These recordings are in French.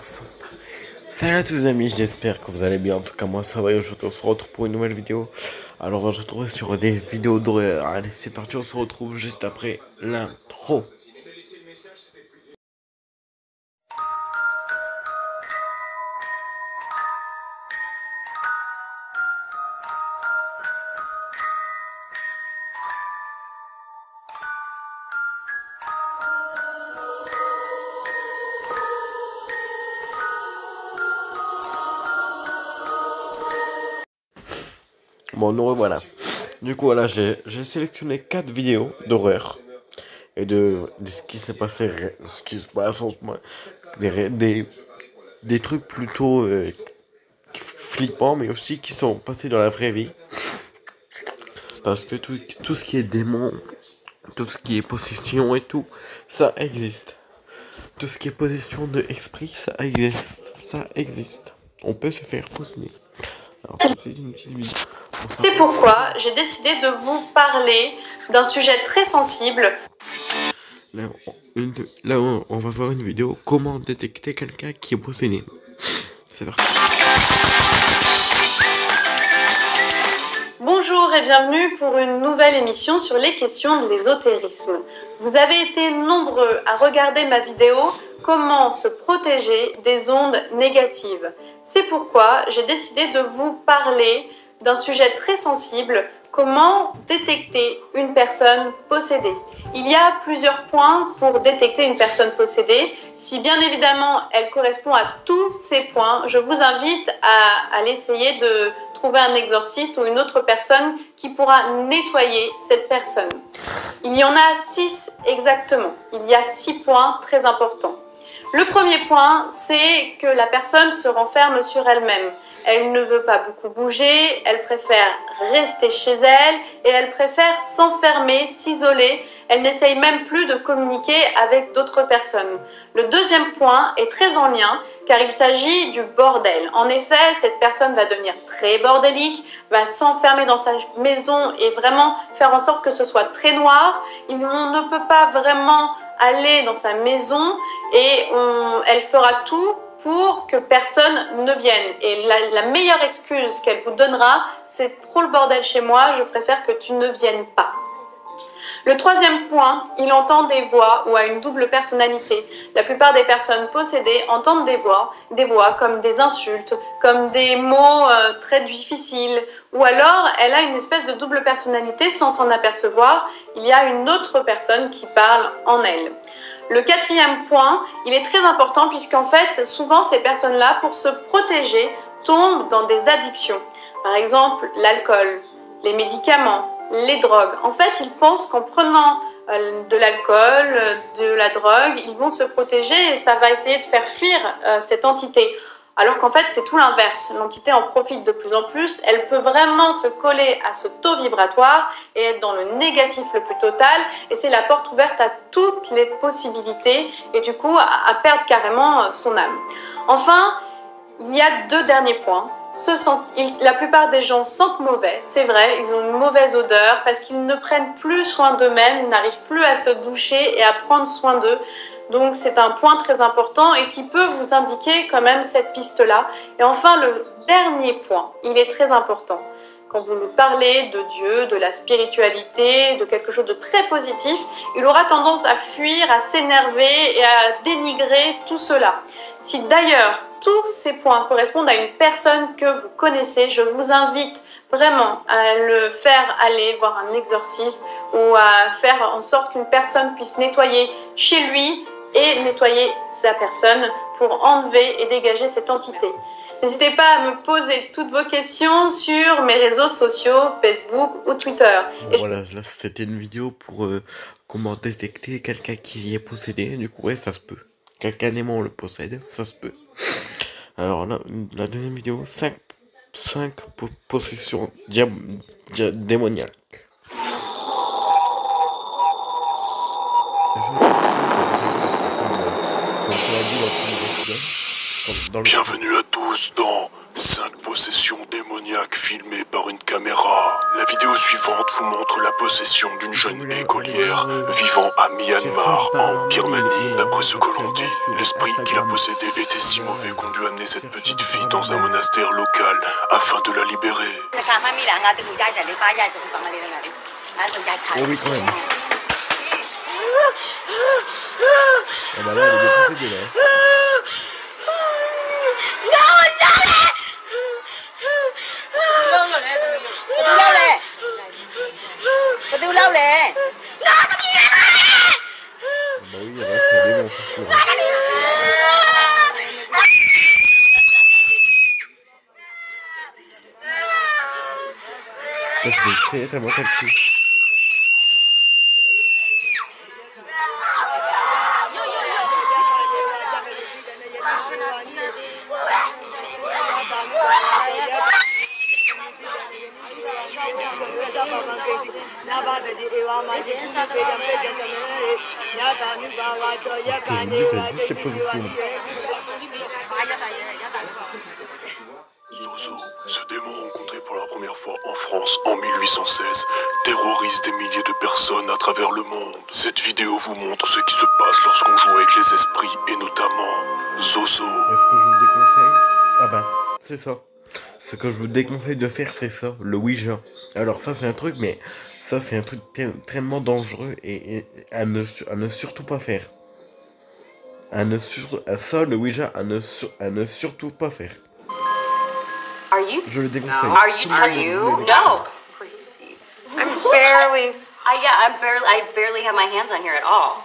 Salut à tous les amis, j'espère que vous allez bien. En tout cas moi ça va et aujourd'hui on se retrouve pour une nouvelle vidéo. Alors on va se retrouver sur des vidéos d'horreur. Allez c'est parti, on se retrouve juste après l'intro. Bon nous revoilà. Du coup voilà, j'ai sélectionné 4 vidéos d'horreur. Et de ce qui s'est passé, ce qui se passe en ce moment. Des trucs plutôt flippants mais aussi qui sont passés dans la vraie vie. Parce que tout ce qui est démon, tout ce qui est possession et tout, ça existe. Tout ce qui est possession de esprit, ça existe. Ça existe. On peut se faire posséder. Alors, c'est une petite vidéo. C'est pourquoi j'ai décidé de vous parler d'un sujet très sensible. Là, on va voir une vidéo comment détecter quelqu'un qui est possédé. C'est parti. Bonjour et bienvenue pour une nouvelle émission sur les questions de l'ésotérisme. Vous avez été nombreux à regarder ma vidéo « Comment se protéger des ondes négatives ». C'est pourquoi j'ai décidé de vous parler d'un sujet très sensible, comment détecter une personne possédée. Il y a plusieurs points pour détecter une personne possédée. Si bien évidemment elle correspond à tous ces points, je vous invite à l'essayer de trouver un exorciste ou une autre personne qui pourra nettoyer cette personne. Il y en a 6 exactement. Il y a 6 points très importants. Le premier point, c'est que la personne se renferme sur elle-même. Elle ne veut pas beaucoup bouger, elle préfère rester chez elle et elle préfère s'enfermer, s'isoler. Elle n'essaye même plus de communiquer avec d'autres personnes. Le deuxième point est très en lien car il s'agit du bordel. En effet, cette personne va devenir très bordélique, va s'enfermer dans sa maison et vraiment faire en sorte que ce soit très noir. On ne peut pas vraiment aller dans sa maison et elle fera tout pour que personne ne vienne. Et la meilleure excuse qu'elle vous donnera, c'est trop le bordel chez moi, je préfère que tu ne viennes pas. Le troisième point, il entend des voix ou a une double personnalité. La plupart des personnes possédées entendent des voix comme des insultes, comme des mots très difficiles, ou alors elle a une espèce de double personnalité sans s'en apercevoir. Il y a une autre personne qui parle en elle. Le quatrième point, il est très important puisqu'en fait, souvent ces personnes-là, pour se protéger, tombent dans des addictions. Par exemple, l'alcool, les médicaments, les drogues. En fait, ils pensent qu'en prenant de l'alcool, de la drogue, ils vont se protéger et ça va essayer de faire fuir cette entité. Alors qu'en fait, c'est tout l'inverse. L'entité en profite de plus en plus. Elle peut vraiment se coller à ce taux vibratoire et être dans le négatif le plus total. Et c'est la porte ouverte à toutes les possibilités et du coup à perdre carrément son âme. Enfin, il y a 2 derniers points. La plupart des gens sentent mauvais, c'est vrai, ils ont une mauvaise odeur parce qu'ils ne prennent plus soin d'eux-mêmes, ils n'arrivent plus à se doucher et à prendre soin d'eux. Donc c'est un point très important et qui peut vous indiquer quand même cette piste-là. Et enfin, le dernier point, il est très important. Quand vous lui parlez de Dieu, de la spiritualité, de quelque chose de très positif, il aura tendance à fuir, à s'énerver et à dénigrer tout cela. Si d'ailleurs tous ces points correspondent à une personne que vous connaissez, je vous invite vraiment à le faire aller voir un exorciste ou à faire en sorte qu'une personne puisse nettoyer chez lui et nettoyer sa personne pour enlever et dégager cette entité. N'hésitez pas à me poser toutes vos questions sur mes réseaux sociaux, Facebook ou Twitter. Bon, voilà, là c'était une vidéo pour comment détecter quelqu'un qui est possédé. Du coup, ouais, ça se peut. Quelqu'un démon le possède, ça se peut. Alors là, la deuxième vidéo, 5 possessions démoniaques. Bienvenue à tous dans 5 possessions démoniaques filmées par une caméra. La vidéo suivante vous montre la possession d'une jeune écolière vivant à Myanmar, en Birmanie. D'après ce que l'on dit, l'esprit qui la possédait était si mauvais qu'on dut amener cette petite fille dans un monastère local afin de la libérer. Ah bah là, elle est dépossédée là. Bah oui, là, c'est démon, c'est sûr. Ça, je vais créer tellement celle-ci. Zozo, ce démon rencontré pour la première fois en France en 1816, terrorise des milliers de personnes à travers le monde. Cette vidéo vous montre ce qui se passe lorsqu'on joue avec les esprits et notamment Zozo. Est-ce que je vous déconseille? Ah bah, c'est ça. Ce que je vous déconseille de faire, c'est ça, le Ouija. Alors ça, c'est un truc, mais ça, c'est un truc tellement dangereux et à ne surtout pas faire. Ça, le Ouija, à ne surtout pas faire. Are you? Je le déconseille. Are you touching? No. Crazy. I barely have my hands on here at all.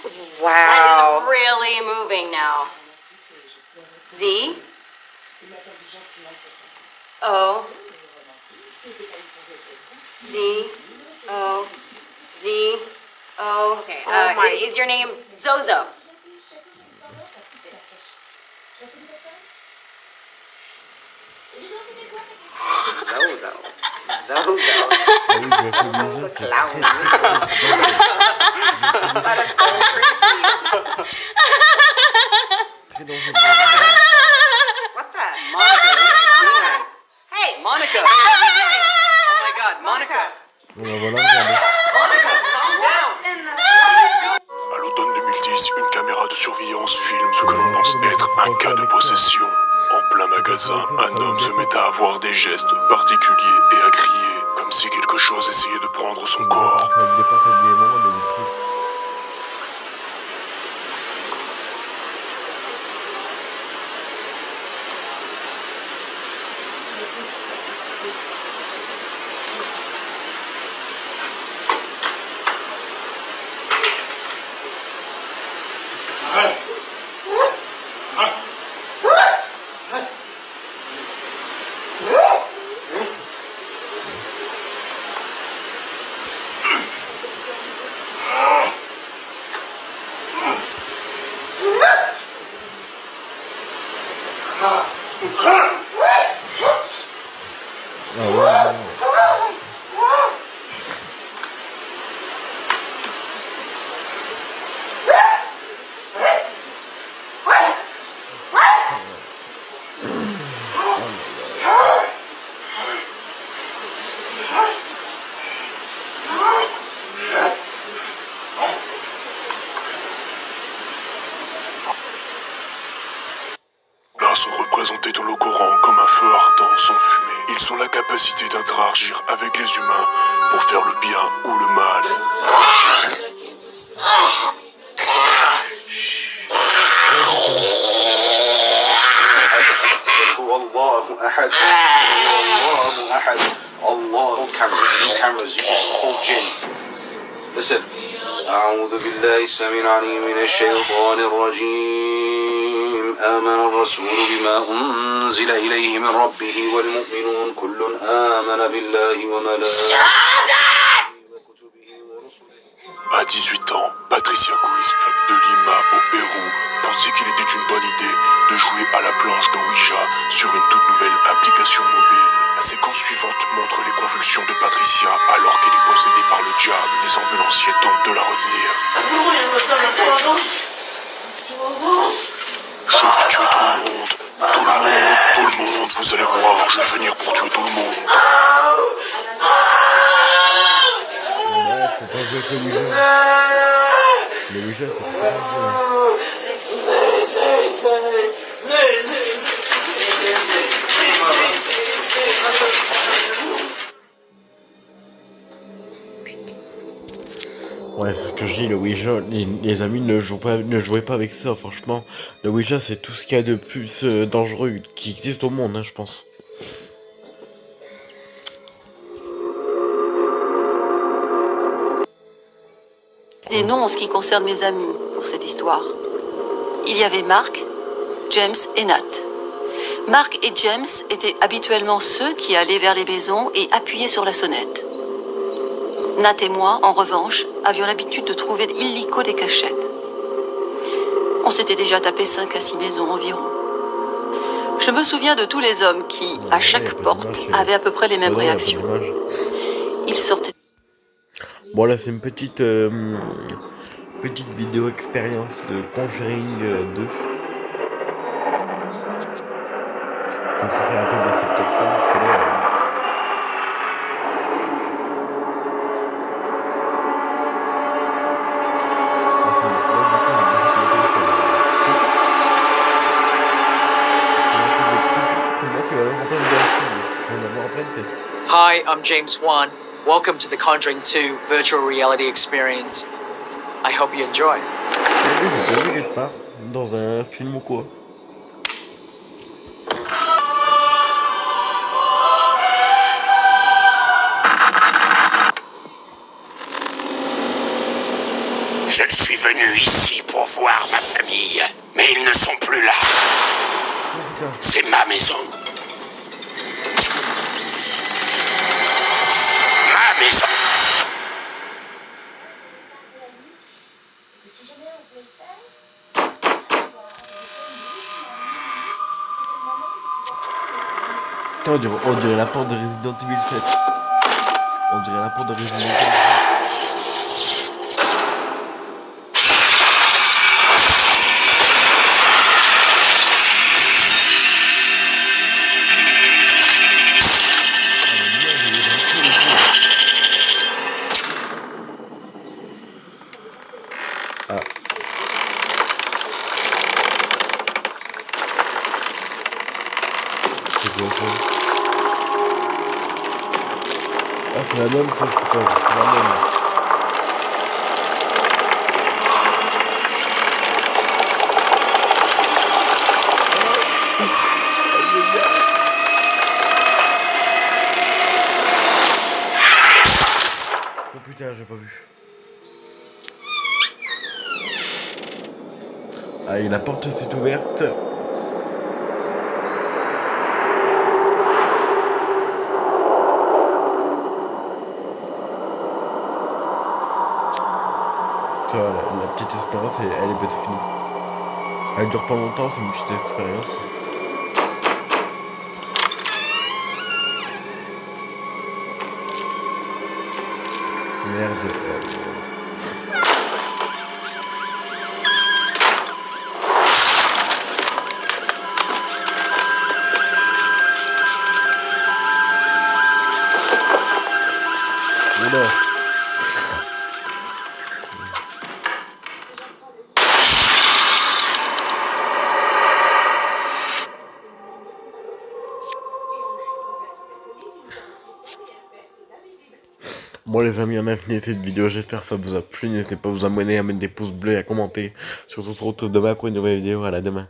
What? Wow. That is really moving now. Z. O. C. O. Z. O. Okay. Oh my- Is your name Zozo? Zozo. Zozo. Ah oui, je vais faire le Ouija, c'est Clown. très dangereux. What the? Monica, what are you doing? Hey, Monica! what are you doing? Oh my god, Monica! Bon, bah voilà, regardez. Monica, calm down! In the- À l'automne 2010, une caméra de surveillance filme ce que l'on pense être un cas de possession. En plein magasin, un homme se met à avoir des gestes particuliers et à crier, comme si quelque chose essayait de prendre son corps. Ça avec des portes à diamants, des trucs. Ah ouais, ouais. Là sont représentés dans le Coran comme un feu ardent sans fumée. Ils ont la capacité d'interagir avec les humains pour faire le bien ou le mal. Allahu ahad. Allahu ahad. Allah. Cameras, you just call jinn. Listen. أعوذ بالله السميع العليم من الشيطان الرجيم آمن الرسول بما أنزل إليه من ربه والمؤمنون كل آمن بالله وملائكته وكتبه ورسله. À 18 ans, Patricia Crisp de Lima au Pérou pensait qu'il était une bonne idée de jouer à la planche de Ouija sur une toute nouvelle application mobile. La séquence suivante montre les convulsions de Patricia alors qu'elle est possédée par le diable. Les ambulanciers tentent de la retenir. Je vais tuer tout le monde. Tout le Ouija, c'est très bien. Ouais, c'est ce que je dis, le Ouija, les amis ne jouez pas avec ça, franchement. Le Ouija, c'est tout ce qu'il y a de plus dangereux qui existe au monde, hein, je pense. Des noms en ce qui concerne mes amis pour cette histoire. Il y avait Mark, James et Nat. Mark et James étaient habituellement ceux qui allaient vers les maisons et appuyaient sur la sonnette. Nat et moi, en revanche, avions l'habitude de trouver illico des cachettes. On s'était déjà tapé 5 à 6 maisons environ. Je me souviens de tous les hommes qui, à chaque porte, avaient à peu près les mêmes réactions. Ils sortaient... Bon là c'est une petite vidéo expérience de Conjuring 2. Je préfère un peu baisser le tension parce que là... Hi, I'm James Wan. Welcome to the Conjuring 2 virtual reality experience. I hope you enjoy. J'ai vu quelque part, dans un film ou quoi. Je suis venu ici pour voir ma famille, mais ils ne sont plus là. C'est ma maison. Ma maison. Putain, on dirait la porte de Resident Evil 7. On dirait la porte de Resident Evil 7. Ah. C'est quoi ça? Ah c'est la même ça, je sais pas, c'est la même. Oh putain, j'ai pas vu. Allez, la porte s'est ouverte. Ça va, la petite expérience, elle est peut-être finie. Elle dure pas longtemps, c'est une petite expérience. Merde. Oula. Bon les amis, on a fini cette vidéo, j'espère que ça vous a plu, n'hésitez pas à vous abonner, à mettre des pouces bleus et à commenter. Surtout on se retrouve demain pour une nouvelle vidéo, à la demain.